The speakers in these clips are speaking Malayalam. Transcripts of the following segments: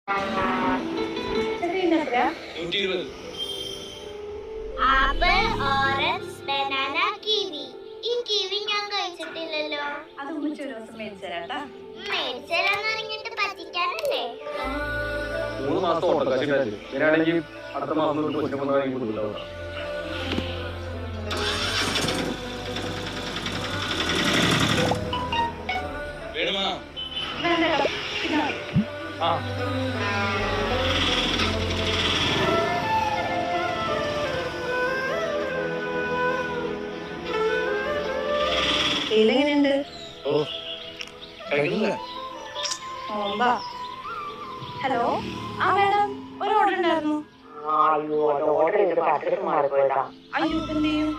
Apple, orange, banana, kiwi. ഈ കിവി ഞാൻ കഴിച്ചിട്ടില്ലല്ലോ. അത് ഉമ്മച്ചി ഒരു ദിവസം മേടിച്ചേരാട്ടാ. മേടിച്ചേരാന്ന് പറഞ്ഞിട്ട് പറ്റിക്കാനല്ലേ? 3 മാസത്തെ ഓട്ടക്കാശ് ഉണ്ടായിരുന്നു. ഞാനാണെങ്കിൽ അടുത്ത മാസം തൊട്ട് കൊച്ചുകൊണ്ടായി കൊടുക്കില്ല. വേണമാ? ആ എങ്ങനെയുണ്ട്? ഹലോ, ആ മാഡം, ഒരു ഓർഡർ ഉണ്ടായിരുന്നു. അയ്യോ, എന്ത് ചെയ്യും?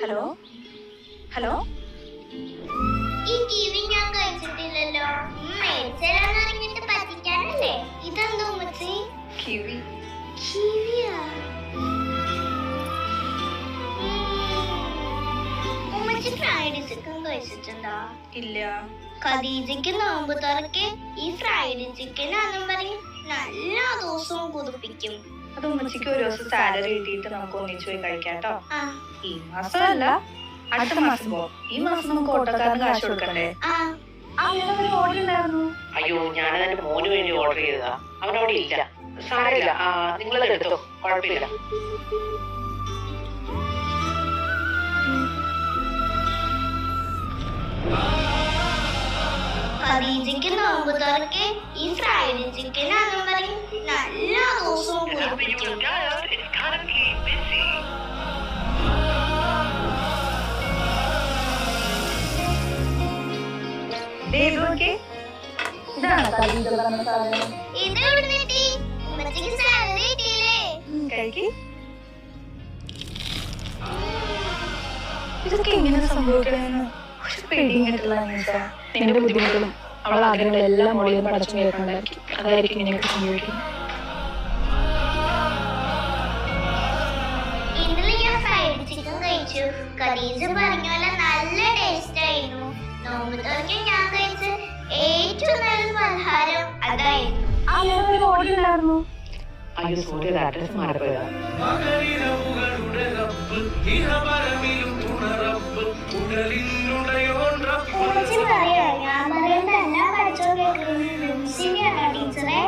ഹലോ ഹലോ, ഈ കിവി ഞാൻ കഴിച്ചിട്ടില്ലല്ലോ. മേടിച്ചേരാന്ന് പറഞ്ഞിട്ട് പറ്റിക്കാനല്ലേ? ഇതെന്തോ ഉമ്മച്ചി? കിവി. കിവിയാ? ഉമ്മച്ചി ഫ്രൈഡ് ചിക്കൻ കഴിച്ചിട്ടുണ്ടോ? ഇല്ല. ഖദീജയ്ക്ക് നോമ്പ് തുറക്ക് ഈ ഫ്രൈഡ് ചിക്കൻ ആണെന്നും പറഞ്ഞ് നല്ല ദിവസവും കുതിപ്പിക്കും. അത് ഉമ്മച്ചിക്ക് ഒരു ദിവസം സാലറി കിട്ടിയിട്ട് നമുക്ക് ഒന്നിച്ചു പോയി കഴിക്കാട്ടോ. ആ ഈ മാസമല്ല, അടുത്ത മാസം പോവാം. ഈ മാസം നമുക്ക് ഓട്ടോക്കാരന് കാശ് കൊടുക്കണ്ടേ? ആ ഒരു ഓർഡർ ഉണ്ടായിരുന്നു. അയ്യോ, ഞാനതിന്റെ മോന് വേണ്ടി ഓർഡർ ചെയ്തതാ. അവനവിടെ ഇല്ല. സാരമില്ല, നിങ്ങളത് എടുത്തോ, കുഴപ്പമില്ല. ഖദീജയ്ക്ക് നോമ്പ് തുറക്ക് ഈ ഫ്രൈഡ് ചിക്കൻ ആണെന്നും പറഞ്ഞ് നല്ല ദിവസവും കുതിപ്പിക്കും. ഇത് എവിടുന്ന് കിട്ടി? ഉമ്മച്ചിക്ക് സാലറി കിട്ടിയില്ലേ? ഇതൊക്കെ എങ്ങനെ സംഭവിക്കണമെന്ന് ഒരു പേടിയും കിട്ടില്ല. നിന്റെ ബുദ്ധിമുട്ടുകളും അവളെ ആഗ്രഹങ്ങളെല്ലാം മുകളിൽ പടച്ചു കേൾക്കണ്ടാക്കി. അതായിരിക്കും ഇങ്ങനെയൊക്കെ സംഭവിക്കുന്നത്. ഇന്നലെ ഞാൻ ഫ്രൈഡ് ചിക്കൻ കഴിച്ചു. ഖദീജ പറഞ്ഞ പോലെ നല്ല ടേസ്റ്റ് ആയിരുന്നു. നോമ്പ് തുറക്കാൻ ഞാൻ കഴിച്ച ഏറ്റവും നല്ല പലഹാരം അതായിരുന്നു. അയ്യോ, സോറി, അഡ്രസ് മാറിപ്പോയതാ. ഉമ്മച്ചി പറയാ ഞാൻ പറയുന്ന എല്ലാ പഠിച്ചോ കേൾക്കുന്നത് ടീച്ചറെ.